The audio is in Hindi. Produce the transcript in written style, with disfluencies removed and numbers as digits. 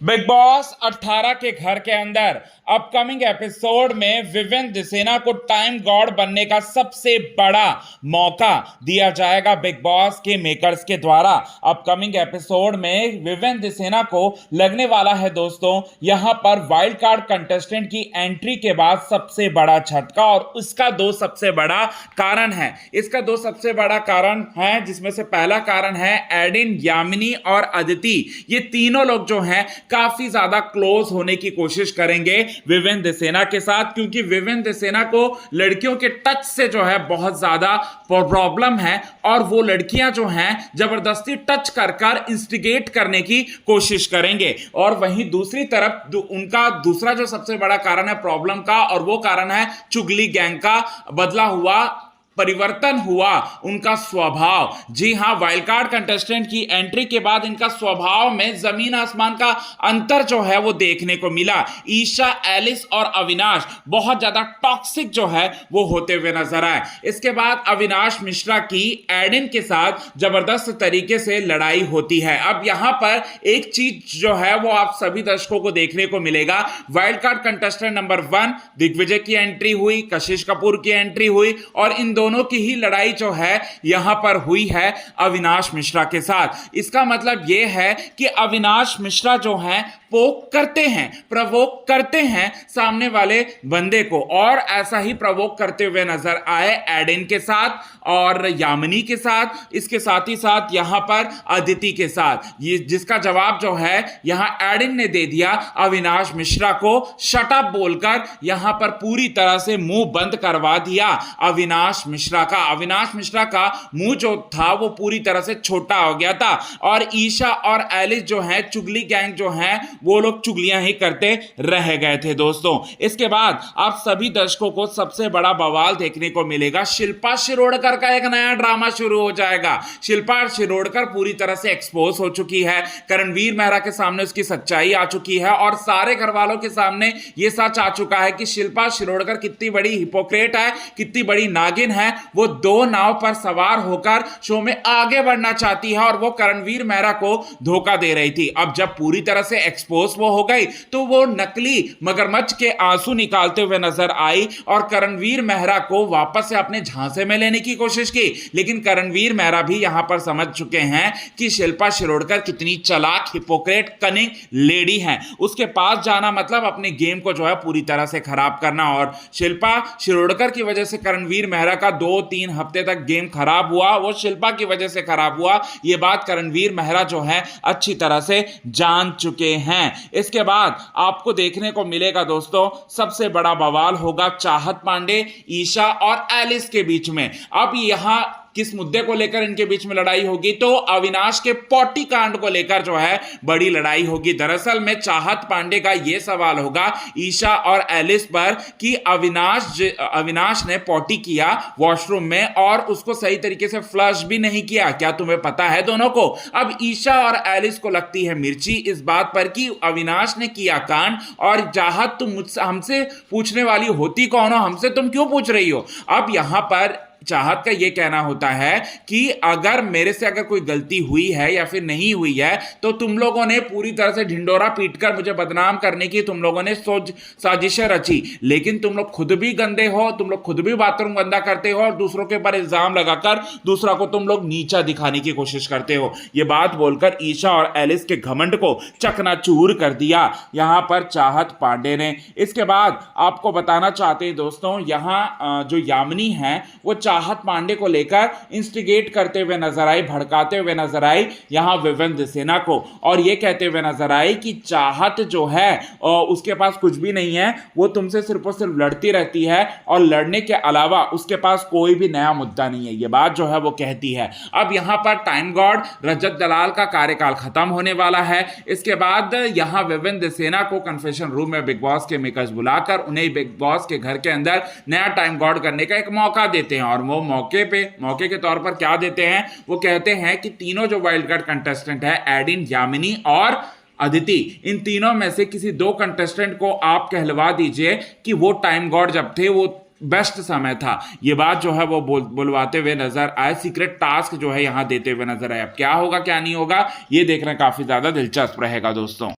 बिग बॉस 18 के घर के अंदर अपकमिंग एपिसोड में विवेंद्र सेना को टाइम गॉड बनने का सबसे बड़ा मौका दिया जाएगा बिग बॉस के मेकर्स के द्वारा। अपकमिंग एपिसोड में विवेंद्र सेना को लगने वाला है दोस्तों यहां पर वाइल्ड कार्ड कंटेस्टेंट की एंट्री के बाद सबसे बड़ा झटका, और उसका दो सबसे बड़ा कारण है। इसका दो सबसे बड़ा कारण है, जिसमें से पहला कारण है एडिन, यामिनी और अदिति। ये तीनों लोग जो हैं काफी ज्यादा क्लोज होने की कोशिश करेंगे विवेंद्र सेना के साथ, क्योंकि विवेंद्र सेना को लड़कियों के टच से जो है बहुत ज्यादा प्रॉब्लम है, और वो लड़कियां जो हैं जबरदस्ती टच कर इंस्टिगेट करने की कोशिश करेंगे। और वहीं दूसरी तरफ उनका दूसरा जो सबसे बड़ा कारण है प्रॉब्लम का, और वो कारण है चुगली गैंग का बदला हुआ, परिवर्तन हुआ उनका स्वभाव। जी हां, वाइल्ड कार्ड कंटेस्टेंट की एंट्री के बाद इनका स्वभाव में जमीन आसमान का अंतर जो है वो देखने को मिला। ईशा, एलिस और अविनाश बहुत ज्यादा टॉक्सिक जो है वो होते हुए नजर आए। इसके बाद अविनाश मिश्रा की एडिन के साथ जबरदस्त तरीके से लड़ाई होती है। अब यहां पर एक चीज जो है वो आप सभी दर्शकों को देखने को मिलेगा। Wild card contestant number 1 Digvijay की एंट्री हुई, कशिश कपूर की एंट्री हुई, और इन दोनों की ही लड़ाई जो है यहां पर हुई है अविनाश मिश्रा के साथ। इसका मतलब यह है कि अविनाश मिश्रा जो है पोक करते हैं, प्रवोक करते हैं सामने वाले बंदे को, और ऐसा ही प्रवोक करते हुए नजर आए एडिन के साथ और यामिनी के साथ, इसके साथ ही साथ यहां पर अदिति के साथ। ये जिसका जवाब जो है यहां एडिन ने दे दिया अविनाश मिश्रा को शट अप बोलकर, यहां पर पूरी तरह से मुंह बंद करवा दिया अविनाश मिश्रा का। अविनाश मिश्रा का मुंह जो था वो पूरी तरह से छोटा हो गया था, और ईशा और एलिस जो है चुगली गैंग जो है वो लोग चुगलियां ही करते रह गए थे दोस्तों। इसके बाद आप सभी दर्शकों को सबसे बड़ा बवाल देखने को मिलेगा। शिल्पा शिरोडकर का एक नया ड्रामा शुरू हो जाएगा। शिल्पा शिरोडकर पूरी तरह से एक्सपोज हो चुकी है, करणवीर मेहरा के सामने उसकी सच्चाई आ चुकी है, और सारे घर वालों के सामने यह सच आ चुका है कि शिल्पा शिरोडकर कितनी बड़ी हिपोक्रेट है, कितनी बड़ी नागिन है। वो दो नाव पर सवार होकर शो में आगे बढ़ना चाहती है, और वो करणवीर मेहरा को धोखा दे रही थी। अब जब पूरी तरह से एक्सपोज वो हो गई तो वो नकली मगरमच्छ के आंसू निकालते हुए नजर आई, और करणवीर मेहरा को वापस से अपने झांसे में लेने की कोशिश की। लेकिन करणवीर मेहरा भी यहां पर समझ चुके हैं कि शिल्पा शिरोडकर कितनी चालाक, हिपोक्रेट, कनिंग लेडी है। उसके पास जाना मतलब अपने गेम को जो है पूरी तरह से खराब करना, और शिल्पा शिरोडकर की वजह से करणवीर मेहरा का 2-3 हफ्ते तक गेम खराब हुआ, वो शिल्पा की वजह से खराब हुआ। यह बात करणवीर मेहरा जो है अच्छी तरह से जान चुके हैं। इसके बाद आपको देखने को मिलेगा दोस्तों सबसे बड़ा बवाल होगा चाहत पांडे, ईशा और एलिस के बीच में। अब यहां किस मुद्दे को लेकर इनके बीच में लड़ाई होगी, तो अविनाश के पॉटी कांड को लेकर जो है बड़ी लड़ाई होगी। दरअसल में चाहत पांडे का यह सवाल होगा ईशा और एलिस पर कि अविनाश ने पॉटी किया वॉशरूम में, और उसको सही तरीके से फ्लश भी नहीं किया। क्या तुम्हें पता है दोनों को? अब ईशा और एलिस को लगती है मिर्ची इस बात पर कि अविनाश ने किया कांड, और चाहत तुम मुझसे हमसे पूछने वाली होती कौन हो, हमसे तुम क्यों पूछ रही हो? अब यहां पर चाहत का यह कहना होता है कि अगर मेरे से अगर कोई गलती हुई है या फिर नहीं हुई है, तो तुम लोगों ने पूरी तरह से ढिंडोरा पीटकर मुझे बदनाम करने की तुम लोगों ने साजिशें रची। लेकिन तुम लोग खुद भी गंदे हो, तुम लोग खुद भी बाथरूम गंदा करते हो, और दूसरों के ऊपर इल्जाम लगाकर दूसरा को तुम लोग नीचा दिखाने की कोशिश करते हो। यह बात बोलकर ईशा और एलिस के घमंड को चकनाचूर कर दिया यहां पर चाहत पांडे ने। इसके बाद आपको बताना चाहते हैं दोस्तों, यहां जो यामिनी है वो चाहत पांडे को लेकर इंस्टिगेट करते हुए नजर आई, भड़काते हुए नजर आई यहां विवेंद्र सेना को, और यह कहते हुए नजर आई कि चाहत जो है उसके पास कुछ भी नहीं है, वो तुमसे सिर्फ और सिर्फ लड़ती रहती है, और लड़ने के अलावा उसके पास कोई भी नया मुद्दा नहीं है। यह बात जो है वो कहती है। अब यहां पर टाइम गॉड रजत दलाल का कार्यकाल खत्म होने वाला है। इसके बाद यहां विवेंद्र सेना को कन्फेशन रूम में बिग बॉस के मेकर्स बुलाकर उन्हें बिग बॉस के घर के अंदर नया टाइम गॉड करने का एक मौका देते हैं, और वो मौके के तौर पर क्या देते हैं, वो कहते हैं कि तीनों जो वाइल्ड कार्ड कंटेस्टेंट है एडिन, यामिनी और अदिति, इन तीनों में से किसी 2 कंटेस्टेंट को आप कहलवा दीजिए कि वो टाइम गॉड जब थे वो बेस्ट समय था। ये बात जो है वो बुलवाते हुए नजर आए, सीक्रेट टास्क जो है यहां देते हुए नजर आए। अब क्या होगा क्या नहीं होगा ये देखना काफी ज्यादा दिलचस्प रहेगा दोस्तों।